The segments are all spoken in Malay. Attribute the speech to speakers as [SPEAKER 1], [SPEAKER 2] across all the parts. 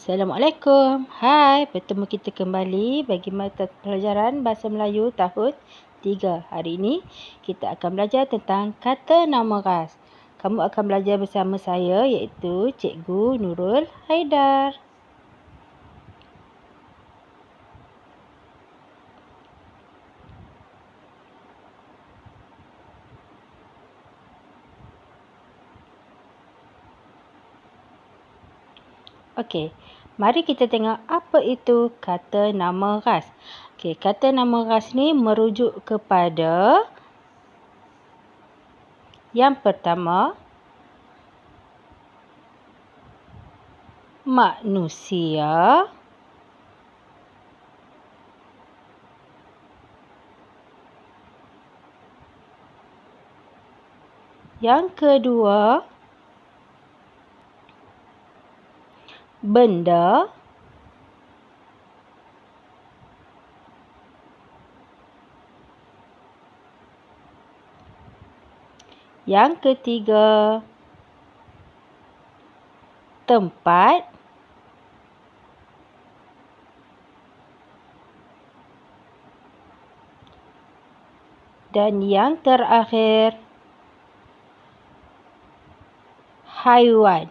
[SPEAKER 1] Assalamualaikum. Hai, bertemu kita kembali bagi mata pelajaran Bahasa Melayu tahun 3. Hari ini kita akan belajar tentang kata nama ras. Kamu akan belajar bersama saya iaitu Cikgu Nurul Haidar. Okey, mari kita tengok apa itu kata nama ras. Okey, kata nama ras ni merujuk kepada yang pertama, manusia. Yang kedua, benda. Yang ketiga, tempat. Dan yang terakhir, haiwan.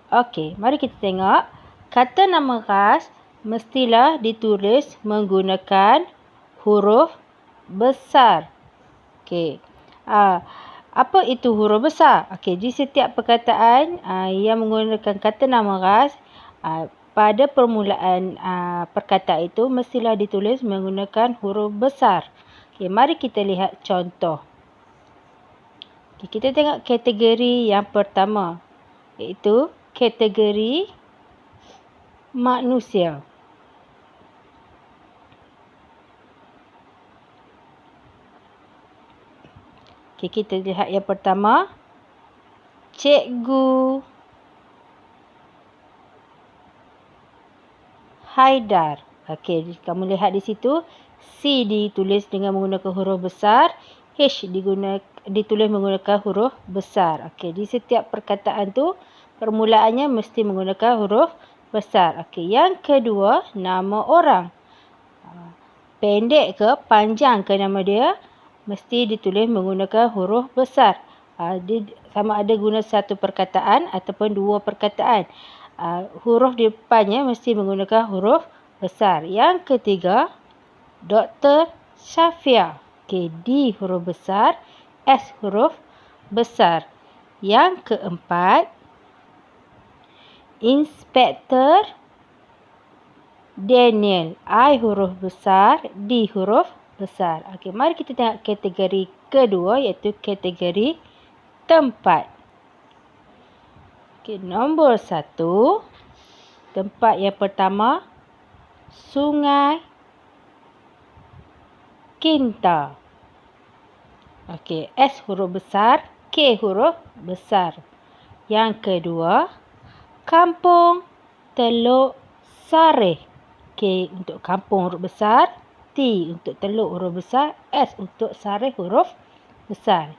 [SPEAKER 1] Okey, mari kita tengok. Kata nama ras mestilah ditulis menggunakan huruf besar. Okey. Apa itu huruf besar? Okey, di setiap perkataan yang menggunakan kata nama ras, pada permulaan perkataan itu mestilah ditulis menggunakan huruf besar. Okey, mari kita lihat contoh. Okey, kita tengok kategori yang pertama, iaitu kategori manusia. Okey, kita lihat yang pertama, Cikgu Haidar. Okey, kamu lihat di situ, C ditulis dengan menggunakan huruf besar, H ditulis menggunakan huruf besar. Okey, di setiap perkataan tu permulaannya mesti menggunakan huruf besar. Okey, yang kedua, nama orang. Pendek ke panjang ke nama dia, mesti ditulis menggunakan huruf besar. Dia sama ada guna satu perkataan ataupun dua perkataan. Huruf di depannya mesti menggunakan huruf besar. Yang ketiga, Dr. Syafia. Okey, D huruf besar, S huruf besar. Yang keempat, Inspektor Daniel. I huruf besar, D huruf besar. Okey, mari kita tengok kategori kedua iaitu kategori tempat. Okey, nombor 1. Tempat yang pertama, Sungai Kinta. Okey, S huruf besar, K huruf besar. Yang kedua, Kampung Teluk Sarih. K untuk kampung huruf besar, T untuk teluk huruf besar, S untuk Sarih huruf besar.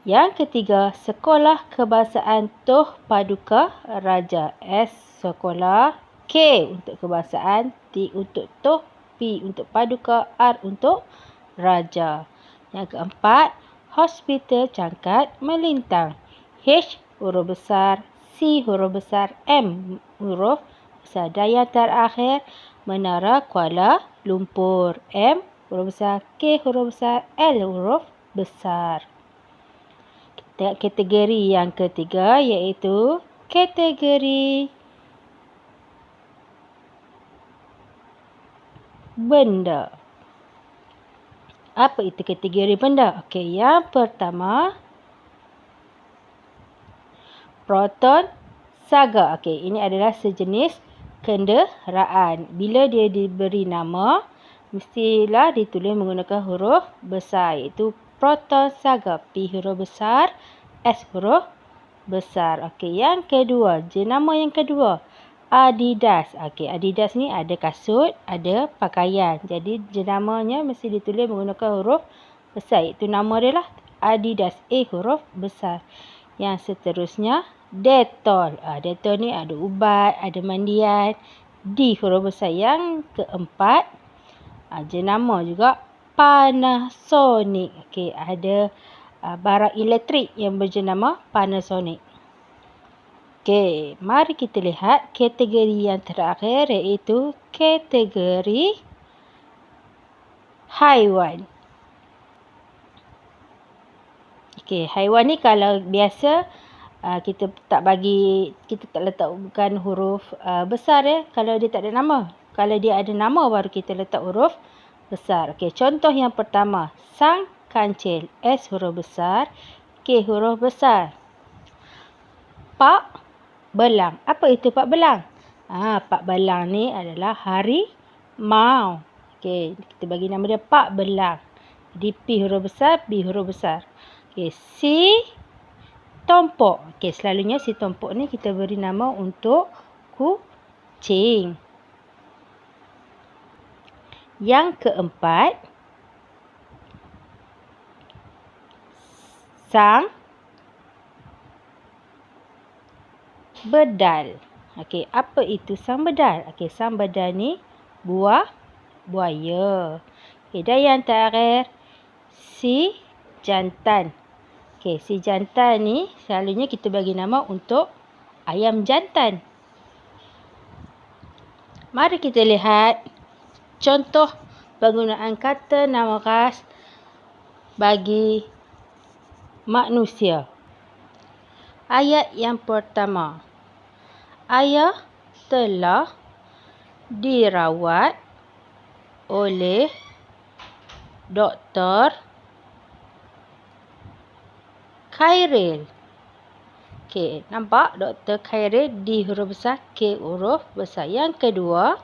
[SPEAKER 1] Yang ketiga, Sekolah Kebahasaan Toh Paduka Raja. S sekolah, K untuk kebahasaan, T untuk toh, P untuk paduka, R untuk raja. Yang keempat, Hospital Cangkat Melintang. H huruf besar, C huruf besar, M huruf besar. Dan yang terakhir, Menara Kuala Lumpur. M huruf besar, K huruf besar, L huruf besar. Kita kategori yang ketiga iaitu kategori benda. Apa itu kategori benda? Okey, yang pertama, Proton Saga. Okey, ini adalah sejenis kenderaan. Bila dia diberi nama, mestilah ditulis menggunakan huruf besar iaitu Proton Saga. P huruf besar, S huruf besar. Okey, yang kedua, jenama yang kedua, Adidas. Okey, Adidas ni ada kasut, ada pakaian. Jadi jenamanya mesti ditulis menggunakan huruf besar. Itu nama dia lah. Adidas. Huruf besar. Yang seterusnya Dettol. Dettol ni ada ubat, ada mandian. D huruf besar. Yang keempat jenama juga Panasonic. Okey, ada barang elektrik yang berjenama Panasonic. Okey, mari kita lihat kategori yang terakhir iaitu kategori haiwan. Okey, haiwan ni kalau biasa kita tak letakkan huruf besar ya kalau dia tak ada nama. Kalau dia ada nama baru kita letak huruf besar. Okey, contoh yang pertama, sang kancil. S huruf besar, K huruf besar. Pak belang. Apa itu pak belang? Pak belang ni adalah harimau. Okey, kita bagi nama dia pak belang. Jadi P huruf besar, B huruf besar. Okey, si tompok. Okey, selalunya si tompok ni kita beri nama untuk kucing. Yang keempat, sang bedal. Okey, apa itu sang bedal? Okey, sang bedal ni buaya. Okey, dan yang terakhir, si jantan. Okey, si jantan ni selalunya kita bagi nama untuk ayam jantan. Mari kita lihat contoh penggunaan kata nama khas bagi manusia. Ayat yang pertama. Ayah telah dirawat oleh Dr. Khairil. Okey, nampak Dr. Khairil D huruf besar, K huruf besar. Yang kedua,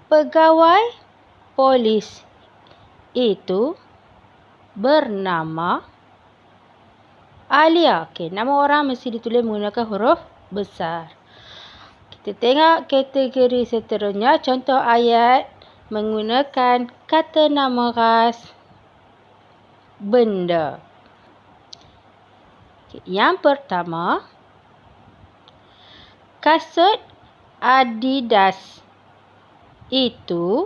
[SPEAKER 1] pegawai polis itu bernama Alia. Okey, nama orang mesti ditulis menggunakan huruf besar. Kita tengok kategori seterusnya. Contoh ayat menggunakan kata nama khas benda. Okay, yang pertama, kasut Adidas itu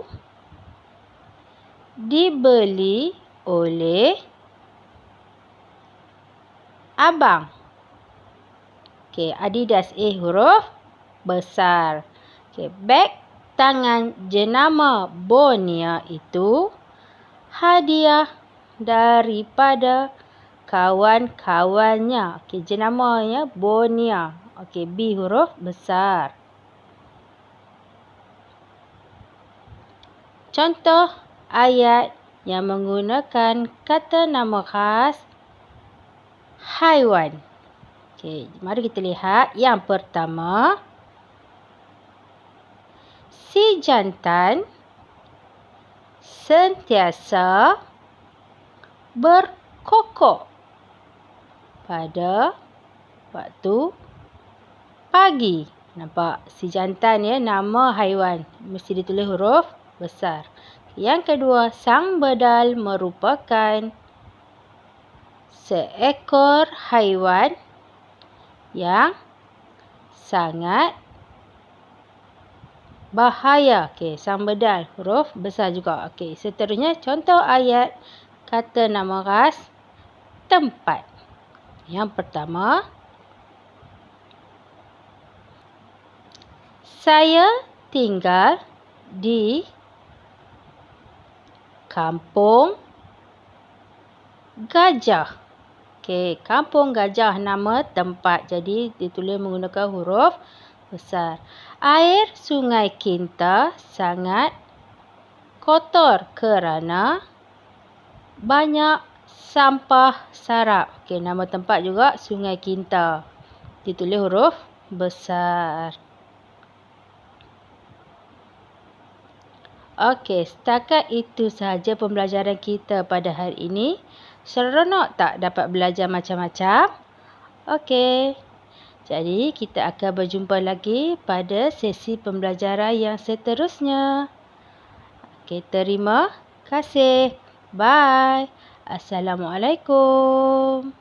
[SPEAKER 1] dibeli oleh abang. Okey, Adidas huruf besar. Okey, beg tangan jenama Bonia itu hadiah daripada kawan-kawannya. Okey, jenamanya Bonia. Okey, B huruf besar. Contoh ayat yang menggunakan kata nama khas haiwan. Okey, mari kita lihat. Yang pertama, si jantan sentiasa berkokok pada waktu pagi. Nampak? Si jantan ya, nama haiwan. Mesti ditulis huruf besar. Yang kedua, sang bedal merupakan seekor haiwan yang sangat bahaya. Okey, sang bedal huruf besar juga. Okey, seterusnya contoh ayat kata nama khas tempat. Yang pertama, saya tinggal di Kampung Gajah. Okey, Kampung Gajah nama tempat. Jadi ditulis menggunakan huruf besar. Air Sungai Kinta sangat kotor kerana banyak sampah sarap. Okey, nama tempat juga Sungai Kinta. Ditulis huruf besar. Okey, setakat itu sahaja pembelajaran kita pada hari ini. Seronok tak dapat belajar macam-macam? Okey. Jadi, kita akan berjumpa lagi pada sesi pembelajaran yang seterusnya. Okey, terima kasih. Bye. Assalamualaikum.